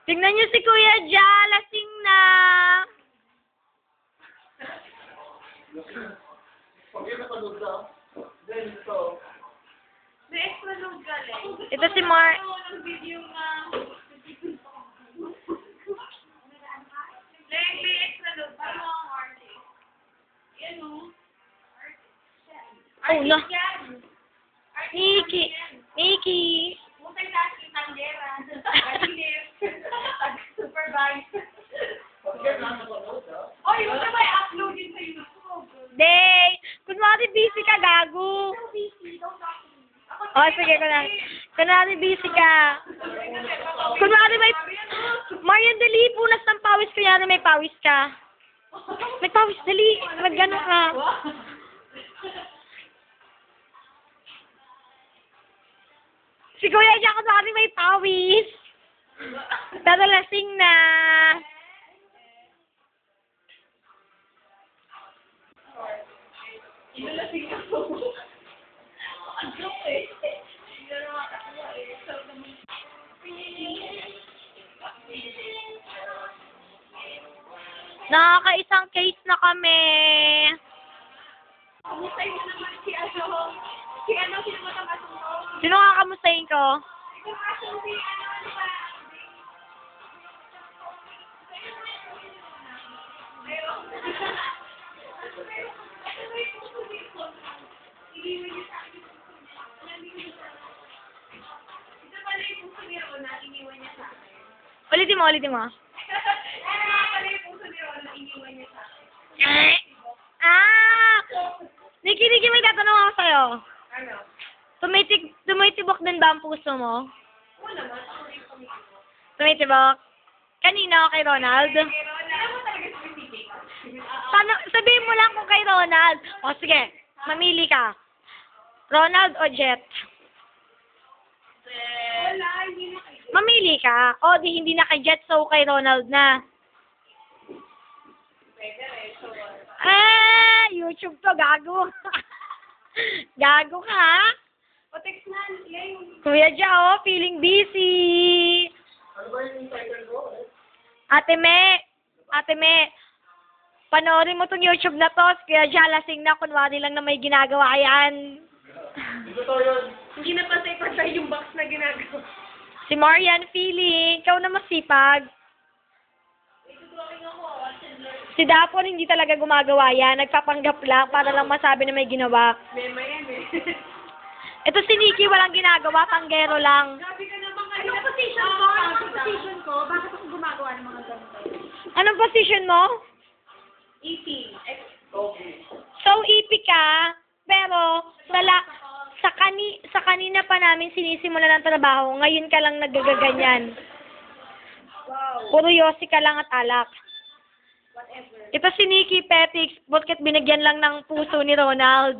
Tingnan niyo si Kuya Ja, lasing na. May extra load galing. Ito si Mar... Ng video na... May extra load pa mga artist. Yan o. Oh, no. Artist yan. Nikki. Nikki. Multitasking tanggera. Malinis. Supervise. Oh, yun na may upload din sa YouTube. Day! Kunwari busy ka, gago. Oh, sige, kunwari busy ka. Kunwari may... Marian, dali, punas ng pawis. Kunyari may pawis ka. May pawis, dali. Mag-gano ka. Si Kuya Jack, kunwari may pawis. Pero lasing na. Inalasing ako. Ang joke eh. Hindi na makakakuha eh. So, Nakakaisang case na kami. kamustahin mo naman si ano, sino mo itong asong to? Sino kakamustahin ko? Itong asong si ano ba? Ito pala yung puso ni Rona, iniwan niya sa akin. Ulitin mo, ulitin mo. Ito pala yung puso ni Rona, iniwan niya sa akin. Ah! Nikki, may tatanong ako sa'yo. Ano? Tumitibok din ba ang puso mo? Oo naman, ako rin pumikito. Tumitibok? Kanino? Kay Ronald? Kay Rona, alam mo talaga specific. Sabihin mo lang kung kay Ronald. O sige, mamili ka. Ronald o Jet? Wala, hindi na kayo. Mamili ka. O di hindi na kay Jet, so kay Ronald na. Pwede rin, so YouTube to, gago. Gago ka, ha? o text na, yung Kuya Ja, feeling busy. Ano ba yung title ko? Ate Me, panoorin mo tong YouTube na to. Kuya Ja, lasing na, kunwari lang na may ginagawa yan. Dito to yun. hindi na pasay-pasay yung box na ginagawa. Si Marian, feeling, ikaw na masipag. Itutulong ako, Si Dapon, hindi talaga gumagawa yan. Nagpapanggap lang para lang masabi na may ginawa. mema yan eh. Ito si Nikki, walang ginagawa, panggero lang. Grabe ka naman kanina. Anong position ko? Anong position ko? Bakit ako gumagawa ng mga ganito? Anong position mo? EP. Okay. So, ipi ka, pero sa kanina pa namin sinisimula ng trabaho, ngayon ka lang nagagaganyan. Wow. Puro yosi ka lang at alak. Whatever. Ito si Nikki Petix, bakit binigyan lang ng puso ni Ronald.